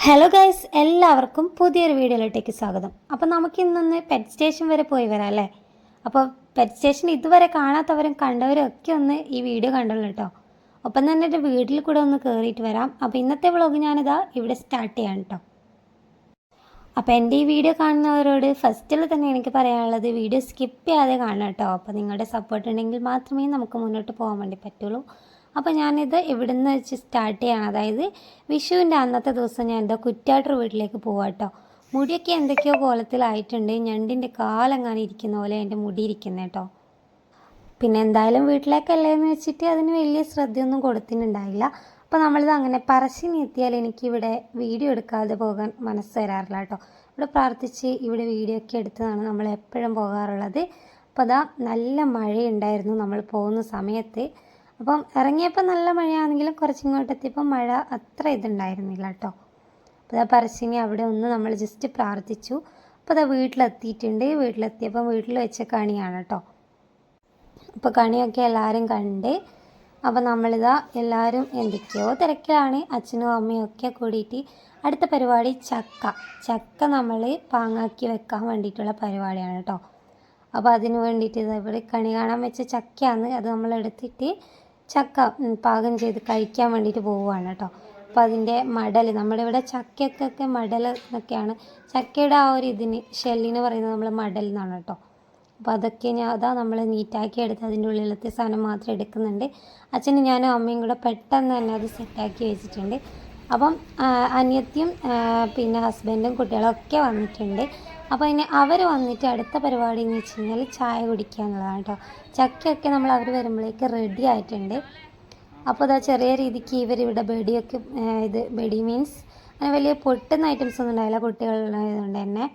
Hello guys, എല്ലാവർക്കും പുതിയൊരു വീഡിയോയിലോട്ടേക്ക് സ്വാഗതം. അപ്പോൾ നമുക്ക് ഇന്നൊന്ന് പെറ്റ് സ്റ്റേഷൻ വരെ പോയി വരാം അല്ലേ. അപ്പോൾ പെറ്റ് സ്റ്റേഷൻ ഇതുവരെ കാണാത്തവരും കണ്ടവരും ഒക്കെ ഒന്ന് ഈ വീഡിയോ കണ്ടോളൂ കേട്ടോ. ഒപ്പം തന്നെ എൻ്റെ വീട്ടിൽ കൂടെ ഒന്ന് കയറിയിട്ട് വരാം. അപ്പോൾ ഇന്നത്തെ വ്ളോഗ് ഞാനിതാ ഇവിടെ സ്റ്റാർട്ട് ചെയ്യാം കേട്ടോ. അപ്പോൾ എൻ്റെ ഈ വീഡിയോ കാണുന്നവരോട് ഫസ്റ്റിൽ തന്നെ എനിക്ക് പറയാനുള്ളത്, വീഡിയോ സ്കിപ്പ് ചെയ്യാതെ കാണണം കേട്ടോ. അപ്പോൾ നിങ്ങളുടെ സപ്പോർട്ട് ഉണ്ടെങ്കിൽ മാത്രമേ നമുക്ക് മുന്നോട്ട് പോകാൻ വേണ്ടി പറ്റുള്ളൂ. അപ്പോൾ ഞാനിത് ഇവിടുന്ന് വെച്ച് സ്റ്റാർട്ട് ചെയ്യണം. അതായത് വിഷുവിൻ്റെ അന്നത്തെ ദിവസം ഞാൻ എൻ്റെ കുറ്റാട്ടൂർ വീട്ടിലേക്ക് പോവാം കേട്ടോ. മുടിയൊക്കെ എന്തൊക്കെയോ കോലത്തിലായിട്ടുണ്ട്. ഞണ്ടിൻ്റെ കാലെങ്ങാനും ഇരിക്കുന്ന പോലെ എൻ്റെ മുടി ഇരിക്കുന്നത് കേട്ടോ. പിന്നെ എന്തായാലും വീട്ടിലേക്കല്ലേ എന്ന് വെച്ചിട്ട് അതിന് വലിയ ശ്രദ്ധയൊന്നും കൊടുത്തിട്ടുണ്ടായില്ല. അപ്പോൾ നമ്മളിത് അങ്ങനെ പറശ്ശിനി എത്തിയാൽ എനിക്കിവിടെ വീഡിയോ എടുക്കാതെ പോകാൻ മനസ്സ് തരാറില്ല കേട്ടോ. ഇവിടെ പ്രാർത്ഥിച്ച് ഇവിടെ വീഡിയോ ഒക്കെ എടുത്തതാണ് നമ്മൾ എപ്പോഴും പോകാറുള്ളത്. അപ്പോൾ അതാ നല്ല മഴയുണ്ടായിരുന്നു നമ്മൾ പോകുന്ന സമയത്ത്. അപ്പം ഇറങ്ങിയപ്പോൾ നല്ല മഴയാണെങ്കിലും കുറച്ചിങ്ങോട്ട് എത്തിയപ്പോൾ മഴ അത്ര ഇതുണ്ടായിരുന്നില്ല കേട്ടോ. അപ്പോൾ അതാ പറശ്ശിനി അവിടെ ഒന്ന് നമ്മൾ ജസ്റ്റ് പ്രാർത്ഥിച്ചു. അപ്പോൾ അതാ വീട്ടിലെത്തിയിട്ടുണ്ട്. വീട്ടിലെത്തിയപ്പം വീട്ടിൽ വെച്ച കണിയാണ് കേട്ടോ. അപ്പോൾ കണിയൊക്കെ എല്ലാവരും കണ്ട്. അപ്പോൾ നമ്മളിതാ എല്ലാവരും എന്തൊക്കെയോ തിരക്കിലാണ്. അച്ഛനും അമ്മയും ഒക്കെ കൂടിയിട്ട് അടുത്ത പരിപാടി ചക്ക നമ്മൾ പാങ്ങാക്കി വെക്കാൻ വേണ്ടിയിട്ടുള്ള പരിപാടിയാണ് കേട്ടോ. അപ്പോൾ അതിന് വേണ്ടിയിട്ട് ഇവിടെ കണി കാണാൻ വെച്ച ചക്കയാണ്. അത് നമ്മളെടുത്തിട്ട് ചക്ക പാകം ചെയ്ത് കഴിക്കാൻ വേണ്ടിയിട്ട് പോവുകയാണ് കേട്ടോ. അപ്പോൾ അതിൻ്റെ മടൽ, നമ്മുടെ ഇവിടെ ചക്കയ്ക്കൊക്കെ മടൽ എന്നൊക്കെയാണ്. ചക്കയുടെ ആ ഒരു ഇതിന് ഷെല്ലിന് പറയുന്നത് നമ്മൾ മടൽ എന്നാണ് കേട്ടോ. അപ്പോൾ അതൊക്കെ അതാ നമ്മൾ നീറ്റാക്കി എടുത്ത് അതിൻ്റെ ഉള്ളിലത്തെ സാധനം മാത്രം എടുക്കുന്നുണ്ട്. അച്ഛനും ഞാനും അമ്മയും കൂടെ പെട്ടെന്ന് തന്നെ അത് സെറ്റാക്കി വെച്ചിട്ടുണ്ട്. അപ്പം അനിയത്തിയും പിന്നെ ഹസ്ബൻഡും കുട്ടികളൊക്കെ വന്നിട്ടുണ്ട്. അപ്പോൾ ഇനി അവർ വന്നിട്ട് അടുത്ത പരിപാടി എന്ന് വെച്ച് കഴിഞ്ഞാൽ ചായ കുടിക്കുക എന്നുള്ളതാണ് കേട്ടോ. ചക്കയൊക്കെ നമ്മൾ അവർ വരുമ്പോഴേക്ക് റെഡി ആയിട്ടുണ്ട്. അപ്പോൾ അതാ ചെറിയ രീതിക്ക് ഇവരിവിടെ ബെടിയൊക്കെ ബെടി മീൻസ് അങ്ങനെ വലിയ പൊട്ടുന്ന ഐറ്റംസ് ഒന്നും ഉണ്ടായില്ല കുട്ടികളുള്ളതുകൊണ്ട് തന്നെ.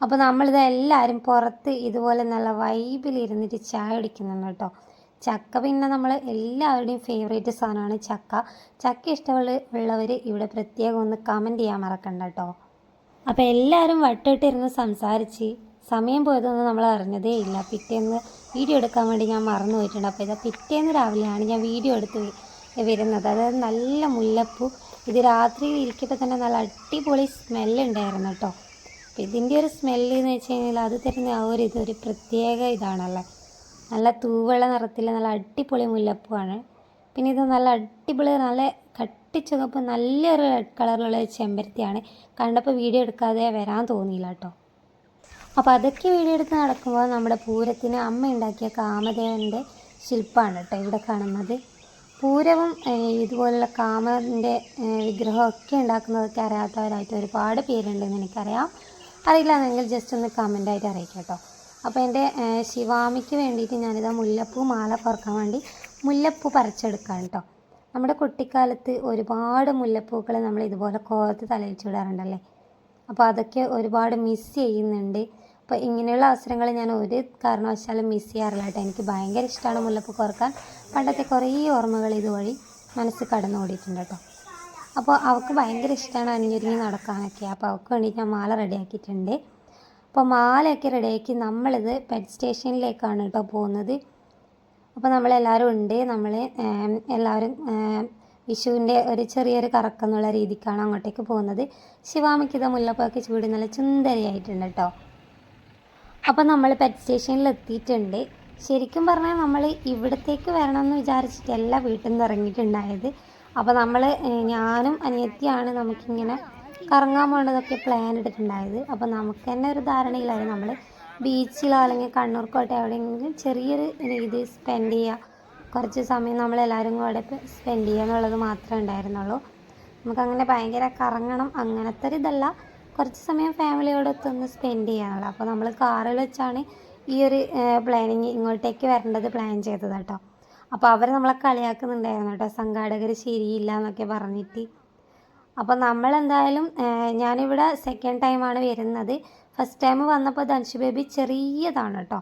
അപ്പോൾ നമ്മളിത് എല്ലാവരും പുറത്ത് ഇതുപോലെ നല്ല വൈബിലിരുന്നിട്ട് ചായ കുടിക്കുന്നുണ്ട് കേട്ടോ. ചക്ക പിന്നെ നമ്മൾ എല്ലാവരുടെയും ഫേവറേറ്റ് സാധനമാണ് ചക്ക ഇഷ്ടമുള്ളവർ ഇവിടെ പ്രത്യേകം ഒന്ന് കമൻറ്റ് ചെയ്യാൻ മറക്കണ്ട കേട്ടോ. അപ്പോൾ എല്ലാവരും വട്ടമിട്ടിരുന്ന് സംസാരിച്ച് സമയം പോയതൊന്നും നമ്മൾ അറിഞ്ഞതേ ഇല്ല. പിറ്റേന്ന് വീഡിയോ എടുക്കാൻ വേണ്ടി ഞാൻ മറന്നു പോയിട്ടുണ്ട്. അപ്പോൾ ഇത് പിറ്റേന്ന് രാവിലെയാണ് ഞാൻ വീഡിയോ എടുത്ത് വരുന്നത്. അതായത് നല്ല മുല്ലപ്പൂ. ഇത് രാത്രിയിൽ ഇരിക്കുമ്പോൾ തന്നെ നല്ല അടിപൊളി സ്മെല്ലുണ്ടായിരുന്നു കേട്ടോ. അപ്പോൾ ഇതിൻ്റെ ഒരു സ്മെല്ല് എന്ന് വെച്ച് കഴിഞ്ഞാൽ അത് തരുന്ന ആ ഒരു ഇതൊരു പ്രത്യേക ഇതാണല്ലോ. നല്ല തൂവെള്ള നിറത്തിൽ നല്ല അടിപൊളി മുല്ലപ്പൂവാണ്. പിന്നെ ഇത് നല്ല അടിപൊളി നല്ല കട്ടിച്ചുകപ്പ് നല്ലൊരു റെഡ് കളറിലുള്ള ചെമ്പരത്തിയാണ്. കണ്ടപ്പോൾ വീഡിയോ എടുക്കാതെ വരാൻ തോന്നിയില്ല കേട്ടോ. അപ്പോൾ അതൊക്കെ വീഡിയോ എടുത്ത് നടക്കുമ്പോൾ നമ്മുടെ പൂരത്തിന് അമ്മ ഉണ്ടാക്കിയ കാമദേവൻ്റെ ശില്പമാണ് കേട്ടോ ഇവിടെ കാണുന്നത്. പൂരവും ഇതുപോലുള്ള കാമൻ്റെ വിഗ്രഹമൊക്കെ ഉണ്ടാക്കുന്നതൊക്കെ അറിയാത്തവരായിട്ട് ഒരുപാട് പേരുണ്ടെന്ന് എനിക്കറിയാം. അറിയില്ല എന്നെങ്കിൽ ജസ്റ്റ് ഒന്ന് കമൻ്റായിട്ട് അറിയിക്കാം കേട്ടോ. അപ്പോൾ എൻ്റെ ശിവാമിക്ക് വേണ്ടിയിട്ട് ഞാനിതാ മുല്ലപ്പൂ മാല കോർക്കാൻ വേണ്ടി മുല്ലപ്പൂ പറിച്ചെടുക്കാം കേട്ടോ. നമ്മുടെ കുട്ടിക്കാലത്ത് ഒരുപാട് മുല്ലപ്പൂക്കൾ നമ്മൾ ഇതുപോലെ കോർത്ത് തലയിൽ ചൂടാറുണ്ടല്ലേ. അപ്പോൾ അതൊക്കെ ഒരുപാട് മിസ് ചെയ്യുന്നുണ്ട്. അപ്പോൾ ഇങ്ങനെയുള്ള അവസരങ്ങൾ ഞാൻ ഒരു കാരണവശാലും മിസ് ചെയ്യാറില്ല കേട്ടോ. എനിക്ക് ഭയങ്കര ഇഷ്ടമാണ് മുല്ലപ്പൂ കോർക്കാൻ. പണ്ടത്തെ കുറേ ഓർമ്മകൾ ഇതുവഴി മനസ്സിൽ കടന്നുകൂടിയിട്ടുണ്ട് കേട്ടോ. അപ്പോൾ അവൾക്ക് ഭയങ്കര ഇഷ്ടമാണ് അണിഞ്ഞൊരുങ്ങി നടക്കാനൊക്കെ. അപ്പോൾ അവൾക്ക് വേണ്ടി ഞാൻ മാല റെഡിയാക്കിയിട്ടുണ്ട്. അപ്പോൾ മാലയൊക്കെ റെഡിയാക്കി നമ്മളിത് പെറ്റ് സ്റ്റേഷനിലേക്കാണ് കേട്ടോ പോകുന്നത്. അപ്പോൾ നമ്മളെല്ലാവരും ഉണ്ട്. നമ്മൾ എല്ലാവരും വിഷുവിൻ്റെ ഒരു ചെറിയൊരു കറക്കം എന്നുള്ള രീതിക്കാണ് അങ്ങോട്ടേക്ക് പോകുന്നത്. ശിവാമിക്ക് ഇത് മുല്ലപ്പൊക്കെ ചൂടി നല്ല സുന്ദരിയായിട്ടുണ്ട് കേട്ടോ. അപ്പോൾ നമ്മൾ പെറ്റ് സ്റ്റേഷനിൽ എത്തിയിട്ടുണ്ട്. ശരിക്കും പറഞ്ഞാൽ നമ്മൾ ഇവിടത്തേക്ക് വരണമെന്ന് വിചാരിച്ചിട്ടല്ല വീട്ടിൽ നിന്ന് ഇറങ്ങിയിട്ടുണ്ടായത്. അപ്പോൾ നമ്മൾ ഞാനും അനിയത്തിയാണ് നമുക്കിങ്ങനെ കറങ്ങാൻ പോകേണ്ടതൊക്കെ പ്ലാൻ ഇട്ടിട്ടുണ്ടായത്. അപ്പോൾ നമുക്ക് തന്നെ ഒരു ധാരണയിലായിരുന്നു നമ്മൾ ബീച്ചിലോ അല്ലെങ്കിൽ കണ്ണൂർ കോട്ട എവിടെയെങ്കിലും ചെറിയൊരു രീതി സ്പെൻഡ് ചെയ്യുക, കുറച്ച് സമയം നമ്മളെല്ലാവരും കൂടെ സ്പെൻഡ് ചെയ്യുക എന്നുള്ളത് മാത്രമേ ഉണ്ടായിരുന്നുള്ളൂ. നമുക്കങ്ങനെ ഭയങ്കര കറങ്ങണം അങ്ങനത്തെ ഒരു ഇതല്ല, കുറച്ച് സമയം ഫാമിലിയോടൊത്തൊന്ന് സ്പെൻഡ് ചെയ്യാനുള്ളത്. അപ്പോൾ നമ്മൾ കാറിൽ വെച്ചാണ് ഈ ഒരു പ്ലാനിങ് ഇങ്ങോട്ടേക്ക് വരേണ്ടത് പ്ലാൻ ചെയ്തത് കേട്ടോ. അപ്പോൾ അവർ നമ്മളെ കളിയാക്കുന്നുണ്ടായിരുന്നു കേട്ടോ, സംഘാടകർ ശരിയില്ല എന്നൊക്കെ പറഞ്ഞിട്ട്. അപ്പോൾ നമ്മളെന്തായാലും ഞാനിവിടെ സെക്കൻഡ് ടൈമാണ് വരുന്നത്. ഫസ്റ്റ് ടൈം വന്നപ്പോൾ ധനുഷ് ബേബി ചെറിയതാണ് കേട്ടോ.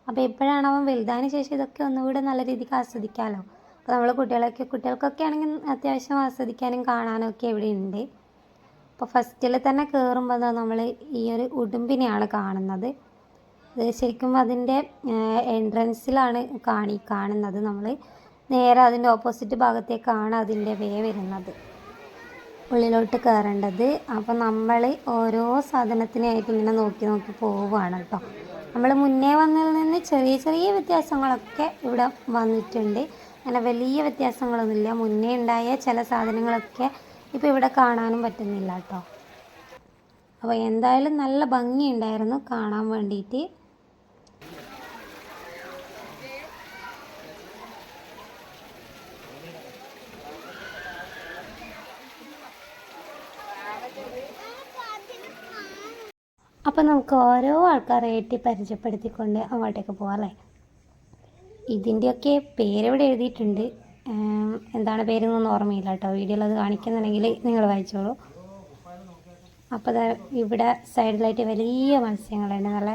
അപ്പോൾ ഇപ്പോഴാണ് അവൻ വലുതായതിന് ശേഷം ഇതൊക്കെ ഒന്നുകൂടെ നല്ല രീതിക്ക് ആസ്വദിക്കാമല്ലോ. അപ്പോൾ നമ്മൾ കുട്ടികൾക്കൊക്കെ ആണെങ്കിൽ അത്യാവശ്യം ആസ്വദിക്കാനും കാണാനും ഒക്കെ ഇവിടെ ഉണ്ട്. അപ്പോൾ ഫസ്റ്റിൽ തന്നെ കയറുമ്പോൾ നമ്മൾ ഈ ഒരു ഉടുമ്പിനെയാണ് കാണുന്നത്. ഇത് ശരിക്കും അതിൻ്റെ എൻട്രൻസിലാണ് കാണുന്നത്. നമ്മൾ നേരെ അതിൻ്റെ ഓപ്പോസിറ്റ് ഭാഗത്തേക്കാണ് അതിൻ്റെ വേ വരുന്നത്. ഉള്ളിലോട്ട് കയറേണ്ടത്. അപ്പോൾ നമ്മൾ ഓരോ സാധനത്തിനായിട്ട് ഇങ്ങനെ നോക്കി നോക്കി പോവുകയാണ് കേട്ടോ. നമ്മൾ മുന്നേ വന്നതിൽ നിന്ന് ചെറിയ ചെറിയ വ്യത്യാസങ്ങളൊക്കെ ഇവിടെ വന്നിട്ടുണ്ട്. അങ്ങനെ വലിയ വ്യത്യാസങ്ങളൊന്നുമില്ല. മുന്നേ ഉണ്ടായ ചില സാധനങ്ങളൊക്കെ ഇപ്പോൾ ഇവിടെ കാണാനും പറ്റുന്നില്ല കേട്ടോ. അപ്പോൾ എന്തായാലും നല്ല ഭംഗിയുണ്ടായിരുന്നു കാണാൻ വേണ്ടിയിട്ട്. അപ്പോൾ നമുക്ക് ഓരോ ആൾക്കാരായിട്ട് പരിചയപ്പെടുത്തിക്കൊണ്ട് അങ്ങോട്ടേക്ക് പോകാം അല്ലേ. ഇതിൻ്റെയൊക്കെ പേരിവിടെ എഴുതിയിട്ടുണ്ട്. എന്താണ് പേരെന്നൊന്നും ഓർമ്മയില്ല കേട്ടോ. വീഡിയോയിൽ അത് കാണിക്കുന്നുണ്ടെങ്കിൽ നിങ്ങൾ വായിച്ചോളൂ. അപ്പോൾ ഇവിടെ സൈഡിലായിട്ട് വലിയ മത്സ്യങ്ങളുണ്ട്, നല്ല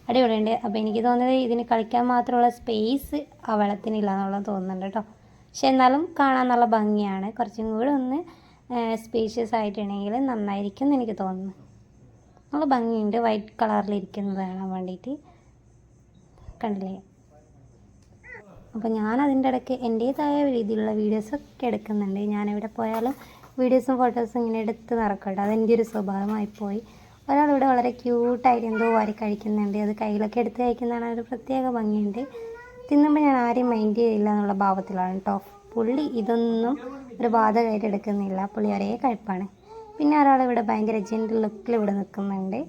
അടിപൊളിയുണ്ട്. അപ്പോൾ എനിക്ക് തോന്നുന്നത് ഇതിന് കളിക്കാൻ മാത്രമുള്ള സ്പേസ് ആ വെള്ളത്തിനില്ല എന്നുള്ളത് തോന്നുന്നുണ്ട് കേട്ടോ. പക്ഷെ എന്നാലും കാണാൻ നല്ല ഭംഗിയാണ്. കുറച്ചും കൂടെ ഒന്ന് സ്പേഷ്യസ് ആയിട്ടുണ്ടെങ്കിൽ നന്നായിരിക്കും എന്ന് എനിക്ക് തോന്നുന്നു. നല്ല ഭംഗിയുണ്ട്, വൈറ്റ് കളറിലിരിക്കുന്നത് കാണാൻ വേണ്ടിയിട്ട്. കണ്ടില്ലേ? അപ്പോൾ ഞാൻ അതിൻ്റെ ഇടയ്ക്ക് എൻ്റേതായ രീതിയിലുള്ള വീഡിയോസൊക്കെ എടുക്കുന്നുണ്ട്. ഞാനെവിടെ പോയാലും വീഡിയോസും ഫോട്ടോസും ഇങ്ങനെ എടുത്ത് നടക്കട്ടെ, അതെൻ്റെ ഒരു സ്വഭാവമായിപ്പോയി. ഒരാളിവിടെ വളരെ ക്യൂട്ടായിട്ട് എന്തോ വാരി കഴിക്കുന്നുണ്ട്. അത് കയ്യിലൊക്കെ എടുത്ത് കഴിക്കുന്നതാണ് ഒരു പ്രത്യേക ഭംഗിയുണ്ട്. തിന്നുമ്പോൾ ഞാൻ ആരെയും മൈൻഡ് ചെയ്യില്ല എന്നുള്ള ഭാവത്തിലാണ് കേട്ടോ. പുള്ളി ഇതൊന്നും ഒരു ബാധകമായിട്ട് എടുക്കുന്നില്ല. പുള്ളി ഒരേ കഴിപ്പാണ്. പിന്നെ ഒരാളിവിടെ ഭയങ്കര ജെൻ്റൽ ലുക്കിൽ ഇവിടെ നിൽക്കുന്നുണ്ട്.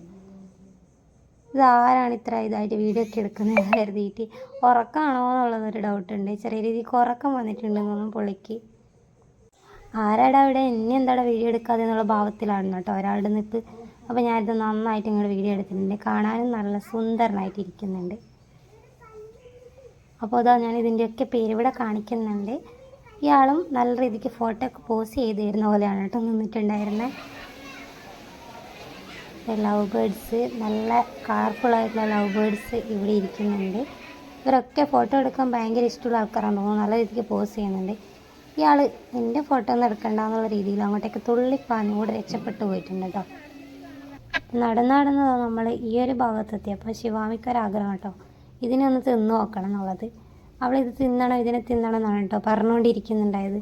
ഇതാരാണ് ഇത്ര ഇതായിട്ട് വീഡിയോ ഒക്കെ എടുക്കുന്നതെന്ന് കരുതിയിട്ട് ഉറക്കമാണോ എന്നുള്ളതൊരു ഡൗട്ടുണ്ട്. ചെറിയ രീതിക്ക് ഉറക്കം വന്നിട്ടുണ്ടെന്നൊന്നും പുള്ളിക്ക്. ആരാടാ ഇവിടെ, എന്നെ എന്താടാ വീഡിയോ എടുക്കാതെ എന്നുള്ള ഭാവത്തിലാണ് കേട്ടോ ഒരാളുടെ നിൽപ്പ്. അപ്പോൾ ഞാനിത് നന്നായിട്ട് ഇങ്ങോട്ട് വീഡിയോ എടുത്തിട്ടുണ്ട്. കാണാനും നല്ല സുന്ദരനായിട്ട് ഇരിക്കുന്നുണ്ട്. അപ്പോൾ അതാ ഞാൻ ഇതിൻ്റെയൊക്കെ പേര് ഇവിടെ കാണിക്കുന്നുണ്ട്. ഇയാളും നല്ല രീതിക്ക് ഫോട്ടോ ഒക്കെ പോസ്റ്റ് ചെയ്ത് തരുന്ന പോലെയാണ് കേട്ടോ നിന്നിട്ടുണ്ടായിരുന്നത്. ലവ് ബേഡ്സ്, നല്ല കളർഫുള്ളായിട്ടുള്ള ലവ് ബേഡ്സ് ഇവിടെ ഇരിക്കുന്നുണ്ട്. ഇവരൊക്കെ ഫോട്ടോ എടുക്കാൻ ഭയങ്കര ഇഷ്ടമുള്ള ആൾക്കാരാണ് തോന്നുന്നു. നല്ല രീതിക്ക് പോസ്റ്റ് ചെയ്യുന്നുണ്ട്. ഇയാൾ എൻ്റെ ഫോട്ടോ ഒന്നും എടുക്കണ്ടെന്നുള്ള രീതിയിൽ അങ്ങോട്ടേക്ക് തുള്ളിപ്പാഞ്ഞുകൂടെ രക്ഷപ്പെട്ടു പോയിട്ടുണ്ട് കേട്ടോ. നടന്ന് നമ്മൾ ഈ ഒരു ഭാഗത്തെത്തിയപ്പോൾ ശിവാമിക്കൊരാഗ്രഹം കേട്ടോ, ഇതിനെ ഒന്ന് തിന്നു നോക്കണം എന്നുള്ളത്. അവളിത് തിന്നണം, ഇതിനെ തിന്നണം എന്നാണ് കേട്ടോ പറഞ്ഞുകൊണ്ടിരിക്കുന്നുണ്ടായത്.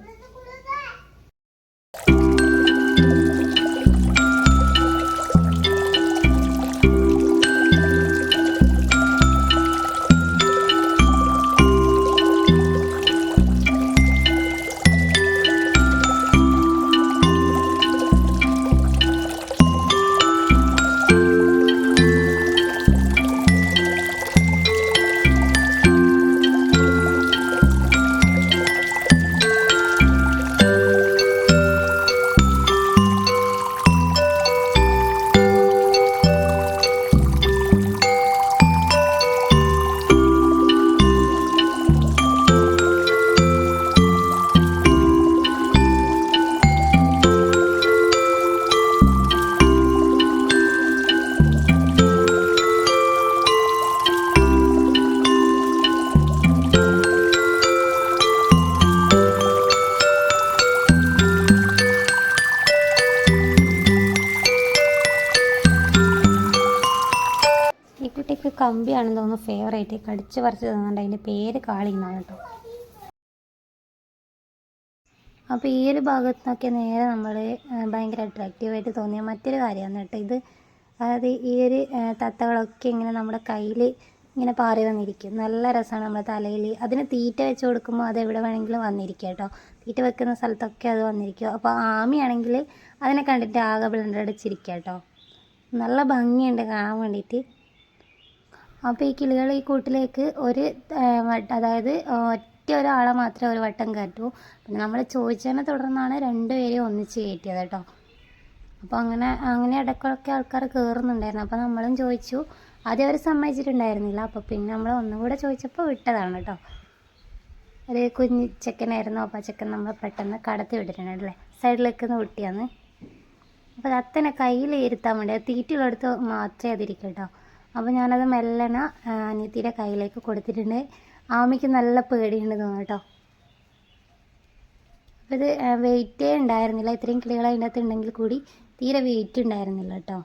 കുട്ടിക്ക് കമ്പിയാണെന്ന് തോന്നുന്നു ഫേവറേറ്റ്, കടിച്ച് പറിച്ച് തന്നുകൊണ്ട് അതിൻ്റെ പേര് കാളിന്നാണ് കേട്ടോ. അപ്പോൾ ഈ ഒരു ഭാഗത്തൊക്കെ നേരെ നമ്മൾ ഭയങ്കര അട്രാക്റ്റീവായിട്ട് തോന്നിയ മറ്റൊരു കാര്യമാണ് കേട്ടോ ഇത്. അതായത് ഈ ഒരു തത്തകളൊക്കെ ഇങ്ങനെ നമ്മുടെ കയ്യിൽ ഇങ്ങനെ പാറി വന്നിരിക്കും. നല്ല രസമാണ് നമ്മുടെ തലയിൽ. അതിന് തീറ്റ വെച്ച് കൊടുക്കുമ്പോൾ അത് എവിടെ വേണമെങ്കിലും വന്നിരിക്കുക കേട്ടോ. തീറ്റ വെക്കുന്ന സ്ഥലത്തൊക്കെ അത് വന്നിരിക്കും. അപ്പോൾ ആമിയാണെങ്കിൽ അതിനെ കണ്ടിട്ട് ആകെ ബ്ലണ്ടടിച്ചിരിക്കുക കേട്ടോ. നല്ല ഭംഗിയുണ്ട് കാണാൻ വേണ്ടിയിട്ട്. അപ്പോൾ ഈ കിളികൾ ഈ കൂട്ടിലേക്ക് അതായത് ഒറ്റ ഒരാളെ മാത്രമേ ഒരു വട്ടം കയറ്റൂ. പിന്നെ നമ്മൾ ചോദിച്ചതിനെ തുടർന്നാണ് രണ്ടുപേരെയും ഒന്നിച്ച് കയറ്റിയത് കേട്ടോ. അപ്പോൾ അങ്ങനെ ഇടയ്ക്കൊക്കെ ആൾക്കാർ കയറുന്നുണ്ടായിരുന്നു. അപ്പോൾ നമ്മളും ചോദിച്ചു. ആദ്യം അവർ സമ്മതിച്ചിട്ടുണ്ടായിരുന്നില്ല. അപ്പോൾ പിന്നെ നമ്മൾ ഒന്നുകൂടെ ചോദിച്ചപ്പോൾ വിട്ടതാണ് കേട്ടോ. ഒരു കുഞ്ഞ് ചെക്കനായിരുന്നു. അപ്പോൾ ചെക്കൻ നമ്മൾ പെട്ടെന്ന് കടത്തി വിട്ടിട്ടുണ്ടല്ലേ, സൈഡിലേക്ക് നിന്ന് കുട്ടിയാണ്. അപ്പോൾ അത്തനെ കയ്യിൽ ഇരുത്താൻ വേണ്ടി തീറ്റുള്ളടുത്ത് മാത്രമേ അതിരിക്കും കേട്ടോ. അപ്പോൾ ഞാനത് മെല്ലന അനിയത്തിയുടെ കയ്യിലേക്ക് കൊടുത്തിട്ടുണ്ട്. ആമിക്ക് നല്ല പേടിയുണ്ട് തോന്നുന്നു കേട്ടോ. അപ്പോൾ ഇത് വെയിറ്റേ ഉണ്ടായിരുന്നില്ല. ഇത്രയും കിളികൾ അതിൻ്റെ അകത്ത് ഉണ്ടെങ്കിൽ കൂടി തീരെ വെയിറ്റ് ഉണ്ടായിരുന്നില്ല കേട്ടോ.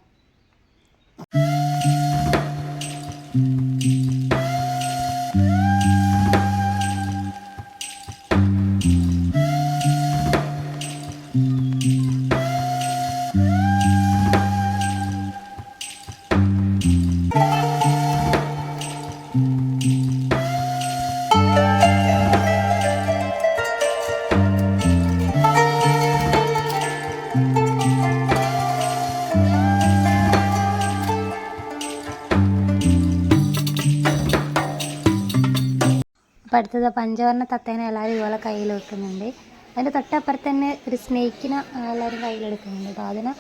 അപ്പോൾ അടുത്തത് പഞ്ചവർണ്ണ തത്തേനെ എല്ലാവരും ഇതുപോലെ കയ്യിൽ വെക്കുന്നുണ്ട്. അതിൻ്റെ തൊട്ടപ്പുറത്ത് തന്നെ ഒരു സ്നേക്കിനെ എല്ലാവരും കയ്യിലെടുക്കുന്നുണ്ട് കേട്ടോ. അതിന്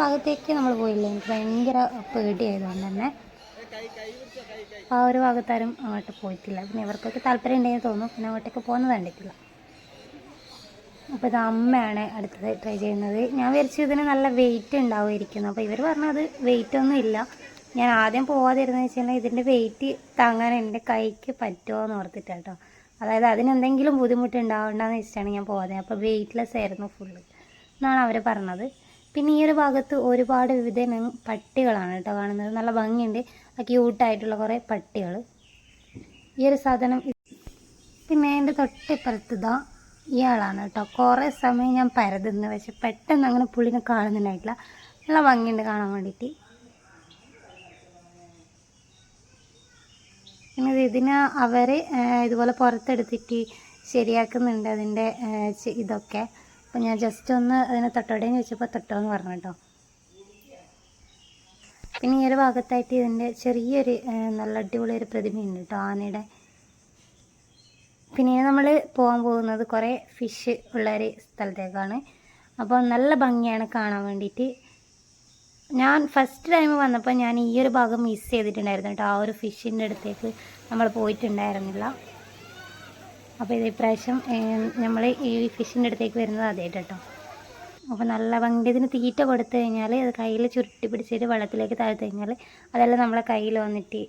ഭാഗത്തേക്ക് നമ്മൾ പോയില്ല, എനിക്ക് ഭയങ്കര പേടിയായതുകൊണ്ട് തന്നെ ആ ഒരു ഭാഗത്താരും അങ്ങോട്ട് പോയിട്ടില്ല. പിന്നെ ഇവർക്കൊക്കെ താല്പര്യം ഉണ്ടെന്ന് തോന്നുന്നു, പിന്നെ അങ്ങോട്ടേക്ക് പോകുന്നത് കണ്ടിട്ടില്ല. അപ്പോൾ ഇത് അമ്മയാണ് അടുത്തത് ട്രൈ ചെയ്യുന്നത്. ഞാൻ വിചാരിച്ചു ഇതിന് നല്ല വെയിറ്റ് ഉണ്ടാവുമായിരിക്കുന്നു. അപ്പോൾ ഇവർ പറഞ്ഞത് വെയിറ്റൊന്നും ഇല്ല. ഞാൻ ആദ്യം പോവാതിരുന്നത് വെച്ചാൽ ഇതിൻ്റെ വെയിറ്റ് താങ്ങാൻ എൻ്റെ കൈക്ക് പറ്റുമോ എന്ന് ഓർത്തിട്ട് കേട്ടോ. അതായത് അതിനെന്തെങ്കിലും ബുദ്ധിമുട്ടുണ്ടാവണ്ടെന്ന് വെച്ചിട്ടാണ് ഞാൻ പോകാതെ. അപ്പോൾ വെയിറ്റ്ലെസ് ആയിരുന്നു ഫുള്ള് എന്നാണ് അവർ പറഞ്ഞത്. പിന്നെ ഈ ഒരു ഭാഗത്ത് ഒരുപാട് വിവിധ പട്ടികളാണ് കേട്ടോ കാണുന്നത്. നല്ല ഭംഗിയുണ്ട്, ക്യൂട്ടായിട്ടുള്ള കുറേ പട്ടികൾ. ഈ ഒരു സാധനം പിന്നെ എൻ്റെ തൊട്ടിപ്പുറത്ത് ഇതാ ഇയാളാണ് കേട്ടോ. കുറേ സമയം ഞാൻ പരതുന്നു, പക്ഷെ പെട്ടെന്ന് അങ്ങനെ പുള്ളിനെ കാണുന്നുണ്ടായിട്ടില്ല. നല്ല ഭംഗിയുണ്ട് കാണാൻ വേണ്ടിയിട്ട്. പിന്നെ ഇതിന് അവർ ഇതുപോലെ പുറത്തെടുത്തിട്ട് ശരിയാക്കുന്നുണ്ട് അതിൻ്റെ ഇതൊക്കെ. അപ്പോൾ ഞാൻ ജസ്റ്റ് ഒന്ന് അതിനെ തൊട്ടോടേന്ന് ചോദിച്ചപ്പോൾ തൊട്ടോ എന്ന് പറഞ്ഞു കേട്ടോ. പിന്നെ ഈ ഒരു ഭാഗത്തായിട്ട് ഇതിൻ്റെ ചെറിയൊരു നല്ല അടിപൊളി ഒരു പ്രതിമയുണ്ട് കേട്ടോ, ആനയുടെ. പിന്നെ നമ്മൾ പോകാൻ പോകുന്നത് കുറേ ഫിഷ് ഉള്ളൊരു സ്ഥലത്തേക്കാണ്. അപ്പോൾ നല്ല ഭംഗിയാണ് കാണാൻ വേണ്ടിയിട്ട്. ഞാൻ ഫസ്റ്റ് ടൈം വന്നപ്പോൾ ഞാൻ ഈ ഒരു ഭാഗം മിസ് ചെയ്തിട്ടുണ്ടായിരുന്നു കേട്ടോ. ആ ഒരു ഫിഷിൻ്റെ അടുത്തേക്ക് നമ്മൾ പോയിട്ടുണ്ടായിരുന്നില്ല. അപ്പോൾ ഇത് ഇപ്രാവശ്യം നമ്മൾ ഈ ഫിഷിൻ്റെ അടുത്തേക്ക് വരുന്നത് ആദ്യമായിട്ട് കേട്ടോ. അപ്പോൾ നല്ല ഭംഗി. ഇതിന് തീറ്റ കൊടുത്തു കഴിഞ്ഞാൽ അത് കയ്യിൽ ചുരുട്ടി പിടിച്ചിട്ട് വെള്ളത്തിലേക്ക് താഴ്ത്തു കഴിഞ്ഞാൽ അതെല്ലാം നമ്മളെ കയ്യിൽ വന്നിട്ട്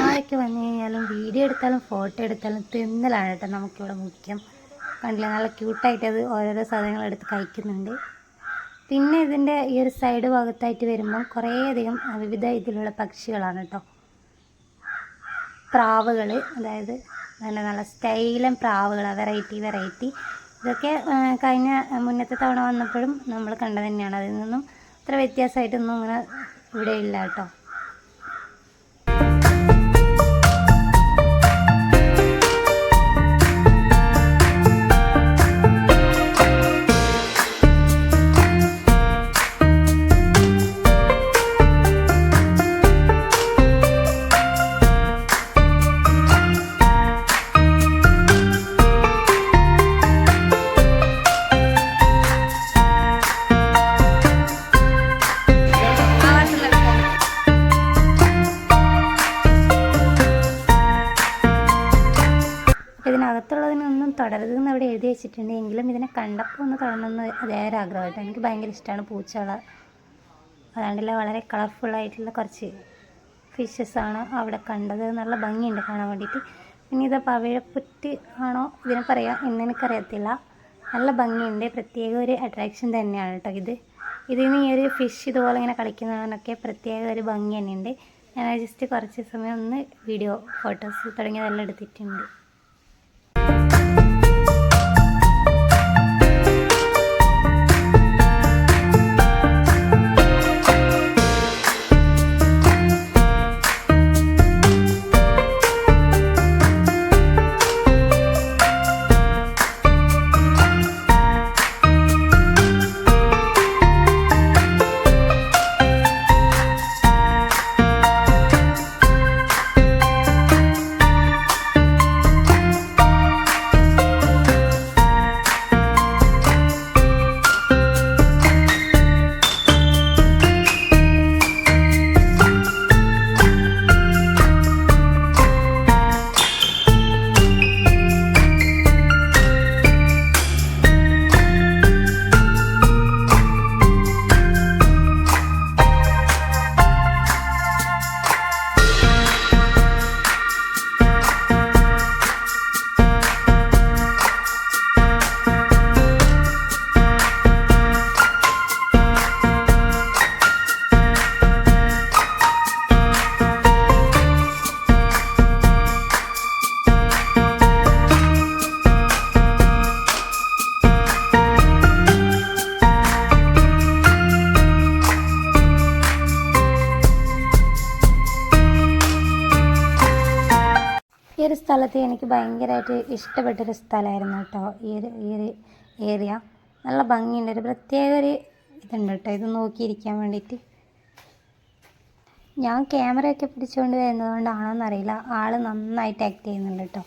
ആരൊക്കെ വന്നു കഴിഞ്ഞാലും വീഡിയോ എടുത്താലും ഫോട്ടോ എടുത്താലും തിന്നലാണ് കേട്ടോ നമുക്കിവിടെ മുഖ്യം. കണ്ടില്ല, നല്ല ക്യൂട്ടായിട്ട് അത് ഓരോരോ സാധനങ്ങൾ എടുത്ത് കഴിക്കുന്നുണ്ട്. പിന്നെ ഇതിൻ്റെ ഈ ഒരു സൈഡ് ഭാഗത്തായിട്ട് വരുമ്പം കുറേയധികം വിവിധ ഇതിലുള്ള പക്ഷികളാണ് കേട്ടോ. പ്രാവുകൾ, അതായത് നല്ല നല്ല സ്റ്റൈലൻ പ്രാവുകളാണ്, വെറൈറ്റി. ഇതൊക്കെ കഴിഞ്ഞ മുന്നത്തെ തവണ വന്നപ്പോഴും നമ്മൾ കണ്ടത് തന്നെയാണ്. അതിൽ നിന്നും അത്ര വ്യത്യാസമായിട്ടൊന്നും അങ്ങനെ ഇവിടെ ഇല്ല കേട്ടോ. ഇതിനകത്തുള്ളതിനൊന്നും തുടരുതെന്ന് അവിടെ എഴുതി വെച്ചിട്ടുണ്ടെങ്കിലും ഇതിനെ കണ്ടപ്പോൾ ഒന്ന് തുടരണമെന്ന് അതേറെ ആഗ്രഹമായിട്ട്. എനിക്ക് ഭയങ്കര ഇഷ്ടമാണ് പൂച്ചകളെ. അതാണ്ടില്ല, വളരെ കളർഫുള്ളായിട്ടുള്ള കുറച്ച് ഫിഷസാണ് അവിടെ കണ്ടത്. നല്ല ഭംഗിയുണ്ട് കാണാൻ വേണ്ടിയിട്ട്. പിന്നെ ഇത് പവിഴപ്പുറ്റ് ആണോ ഇതിനെ പറയാം എന്ന് എനിക്കറിയത്തില്ല. നല്ല ഭംഗിയുണ്ട്, പ്രത്യേക ഒരു അട്രാക്ഷൻ തന്നെയാണ് കേട്ടോ ഇതിന് ഈ ഒരു ഫിഷ് ഇതുപോലെ ഇങ്ങനെ കളിക്കുന്നതിനൊക്കെ പ്രത്യേക ഒരു ഭംഗി തന്നെയുണ്ട്. ഞാൻ ജസ്റ്റ് കുറച്ച് സമയം ഒന്ന് വീഡിയോ ഫോട്ടോസ് തുടങ്ങിയതെല്ലാം എടുത്തിട്ടുണ്ട്. സ്ഥലത്ത് എനിക്ക് ഭയങ്കരമായിട്ട് ഇഷ്ടപ്പെട്ടൊരു സ്ഥലമായിരുന്നു കേട്ടോ ഈ ഒരു ഏരിയ. നല്ല ഭംഗിയുണ്ട്, ഒരു പ്രത്യേക ഒരു ഇതുണ്ട് കേട്ടോ ഇത് നോക്കിയിരിക്കാൻ വേണ്ടിയിട്ട്. ഞാൻ ക്യാമറയൊക്കെ പിടിച്ചുകൊണ്ട് വരുന്നതുകൊണ്ടാണോന്നറിയില്ല, ആൾ നന്നായിട്ട് ആക്ട് ചെയ്യുന്നുണ്ട് കേട്ടോ.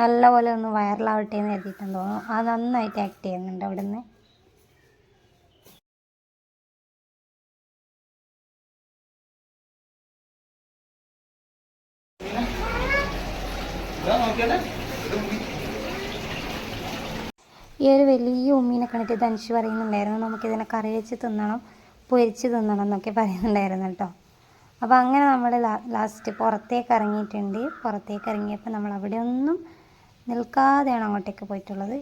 നല്ല പോലെ ഒന്ന് വൈറലാവട്ടെ എന്ന് കരുതിയിട്ടെന്ന് തോന്നുന്നു. ആ നന്നായിട്ട് ആക്ട് ചെയ്യുന്നുണ്ട് അവിടെ നിന്ന്. ഈ ഒരു വലിയ ഉമ്മീനെ കണ്ടിട്ട് ധനുഷ് പറയുന്നുണ്ടായിരുന്നു നമുക്കിതിനെ കറി വെച്ച് തിന്നണം, പൊരിച്ച് തിന്നണം എന്നൊക്കെ പറയുന്നുണ്ടായിരുന്നു കേട്ടോ. അപ്പോൾ അങ്ങനെ നമ്മൾ ലാസ്റ്റ് പുറത്തേക്ക് ഇറങ്ങിയിട്ടുണ്ട്. പുറത്തേക്ക് ഇറങ്ങിയപ്പോൾ നമ്മൾ അവിടെ ഒന്നും നിൽക്കാതെയാണ് അങ്ങോട്ടേക്ക് പോയിട്ടുള്ളത്.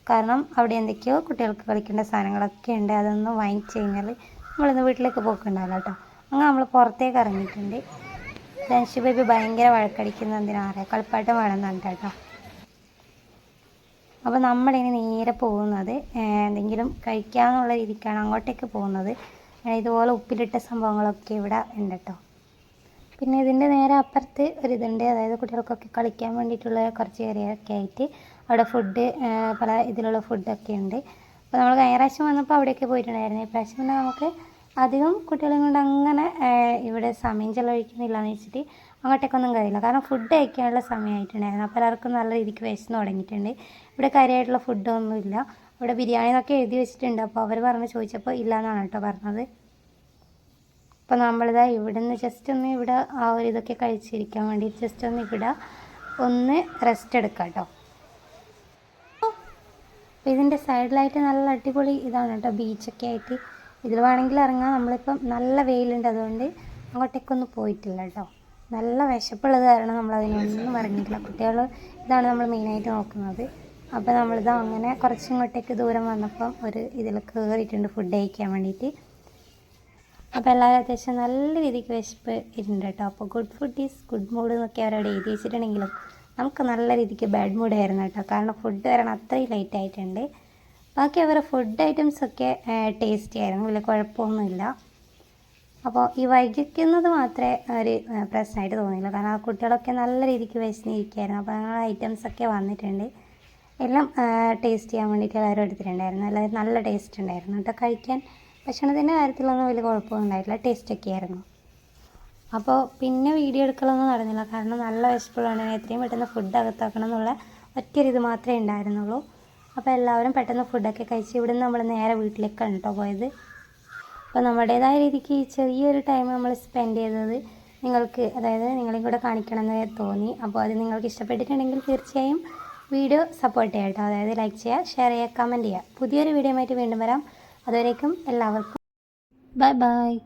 കാരണം അവിടെ എന്തൊക്കെയോ കുട്ടികൾക്ക് കളിക്കേണ്ട സാധനങ്ങളൊക്കെ ഉണ്ട്. അതൊന്നും വാങ്ങിച്ച് കഴിഞ്ഞാൽ നമ്മളിന്ന് വീട്ടിലേക്ക് പോക്കുണ്ടാവില്ല കേട്ടോ. അങ്ങനെ നമ്മൾ പുറത്തേക്ക് ഇറങ്ങിയിട്ടുണ്ട്. ധനുഷ് ബേബി ഭയങ്കര വഴക്കടിക്കുന്ന എന്തിനാണ് കളിപ്പാട്ടം വേണമെന്നുണ്ട് കേട്ടോ. അപ്പോൾ നമ്മളിനി നേരെ പോകുന്നത് എന്തെങ്കിലും കഴിക്കാമെന്നുള്ള രീതിക്കാണ് അങ്ങോട്ടേക്ക് പോകുന്നത്. ഇതുപോലെ ഉപ്പിലിട്ട സംഭവങ്ങളൊക്കെ ഇവിടെ ഉണ്ട് കേട്ടോ. പിന്നെ ഇതിൻ്റെ നേരെ അപ്പുറത്ത് ഒരിതുണ്ട്, അതായത് കുട്ടികൾക്കൊക്കെ കളിക്കാൻ വേണ്ടിയിട്ടുള്ള കുറച്ച് ഏരിയയൊക്കെ ആയിട്ട് അവിടെ ഫുഡ് പല ഇതിലുള്ള ഫുഡൊക്കെ ഉണ്ട്. അപ്പോൾ നമ്മൾ കഴിഞ്ഞ പ്രാവശ്യം വന്നപ്പോൾ അവിടെയൊക്കെ പോയിട്ടുണ്ടായിരുന്നു. ഈ പ്രാവശ്യം പിന്നെ നമുക്ക് അധികം കുട്ടികളെയും കൊണ്ട് അങ്ങനെ ഇവിടെ സമയം ചിലവഴിക്കുന്നില്ല എന്ന് വെച്ചിട്ട് അങ്ങോട്ടേക്കൊന്നും കഴിയില്ല. കാരണം ഫുഡ് കഴിക്കാനുള്ള സമയമായിട്ടുണ്ടായിരുന്നു. അപ്പോൾ എല്ലാവർക്കും നല്ല രീതിക്ക് വിശന്ന് തുടങ്ങിയിട്ടുണ്ട്. ഇവിടെ കാര്യമായിട്ടുള്ള ഫുഡൊന്നുമില്ല. ഇവിടെ ബിരിയാണി എന്നൊക്കെ എഴുതി വെച്ചിട്ടുണ്ട്. അപ്പോൾ അവർ പറഞ്ഞ് ചോദിച്ചപ്പോൾ ഇല്ല എന്നാണ് കേട്ടോ പറഞ്ഞത്. അപ്പോൾ നമ്മളിതാ ഇവിടെ നിന്ന് ജസ്റ്റ് ഒന്ന് ഇവിടെ ആ ഒരു ഇതൊക്കെ കഴിച്ചിരിക്കാൻ വേണ്ടി ജസ്റ്റ് ഒന്ന് ഇവിടെ ഒന്ന് റെസ്റ്റ് എടുക്കാം കേട്ടോ. അപ്പോൾ ഇതിൻ്റെ സൈഡിലായിട്ട് നല്ല അടിപൊളി ഇതാണ് കേട്ടോ, ബീച്ചൊക്കെ ആയിട്ട്. ഇതിൽ വേണമെങ്കിൽ ഇറങ്ങാം. നമ്മളിപ്പം നല്ല വെയിലുണ്ട്, അതുകൊണ്ട് അങ്ങോട്ടേക്കൊന്നും പോയിട്ടില്ല കേട്ടോ. നല്ല വിശപ്പുള്ളത് കാരണം നമ്മളതിനൊന്നും ഇറങ്ങിയിട്ടില്ല. കുട്ടികൾ ഇതാണ് നമ്മൾ മെയിനായിട്ട് നോക്കുന്നത്. അപ്പോൾ നമ്മളിതാ അങ്ങനെ കുറച്ചിങ്ങോട്ടേക്ക് ദൂരം വന്നപ്പം ഒരു ഇതിൽ കയറിയിട്ടുണ്ട് ഫുഡ് കഴിക്കാൻ വേണ്ടിയിട്ട്. അപ്പോൾ എല്ലാവരും അത്യാവശ്യം നല്ല രീതിക്ക് വിശപ്പ് ഇരുന്നുണ്ട് കേട്ടോ. അപ്പോൾ good food is good mood എന്നൊക്കെ അവരവിടെ എഴുതി വെച്ചിട്ടുണ്ടെങ്കിലും നമുക്ക് നല്ല രീതിക്ക് ബാഡ് മൂഡായിരുന്നു കേട്ടോ. കാരണം ഫുഡ് വരണം അത്രയും ലേറ്റ് ആയിട്ടുണ്ട്. ബാക്കി അവരുടെ ഫുഡ് ഐറ്റംസൊക്കെ ടേസ്റ്റി ആയിരുന്നു, വലിയ കുഴപ്പമൊന്നുമില്ല. അപ്പോൾ ഈ വൈകിക്കുന്നത് മാത്രമേ ഒരു പ്രശ്നമായിട്ട് തോന്നിയില്ല. കാരണം ആ കുട്ടികളൊക്കെ നല്ല രീതിക്ക് വിശന്നിരിക്കുകയായിരുന്നു. അപ്പോൾ ഞങ്ങൾ ഐറ്റംസൊക്കെ വന്നിട്ടുണ്ട്. എല്ലാം ടേസ്റ്റ് ചെയ്യാൻ വേണ്ടിയിട്ട് എല്ലാവരും എടുത്തിട്ടുണ്ടായിരുന്നു. എല്ലാവരും നല്ല ടേസ്റ്റ് ഉണ്ടായിരുന്നു കേട്ടോ കഴിക്കാൻ. ഭക്ഷണത്തിൻ്റെ കാര്യത്തിലൊന്നും വലിയ കുഴപ്പമൊന്നും ഉണ്ടായിട്ടില്ല, ടേസ്റ്റൊക്കെ ആയിരുന്നു. അപ്പോൾ പിന്നെ വീഡിയോ എടുക്കലൊന്നും നടന്നില്ല. കാരണം നല്ല വിശപ്പുള്ളതാണ്, എത്രയും പെട്ടെന്ന് ഫുഡ് അകത്താക്കണം എന്നുള്ള ഒറ്റൊരിത് മാത്രമേ ഉണ്ടായിരുന്നുള്ളൂ. അപ്പോൾ എല്ലാവരും പെട്ടെന്ന് ഫുഡൊക്കെ കഴിച്ച് ഇവിടുന്ന് നമ്മൾ നേരെ വീട്ടിലേക്കാണ് കേട്ടോ പോയത്. അപ്പോൾ നമ്മുടേതായ രീതിക്ക് ഈ ചെറിയൊരു ടൈം നമ്മൾ സ്പെൻഡ് ചെയ്തത് നിങ്ങൾക്ക്, അതായത് നിങ്ങളെയും കൂടെ കാണിക്കണമെന്ന് തോന്നി. അപ്പോൾ അത് നിങ്ങൾക്ക് ഇഷ്ടപ്പെട്ടിട്ടുണ്ടെങ്കിൽ തീർച്ചയായും വീഡിയോ സപ്പോർട്ട് ചെയ്യാം കേട്ടോ. അതായത് ലൈക്ക് ചെയ്യുക, ഷെയർ ചെയ്യുക, കമൻറ്റ് ചെയ്യുക. പുതിയൊരു വീഡിയോ ആയിട്ട് വീണ്ടും വരാം. അതുവരേക്കും എല്ലാവർക്കും ബൈ ബൈ.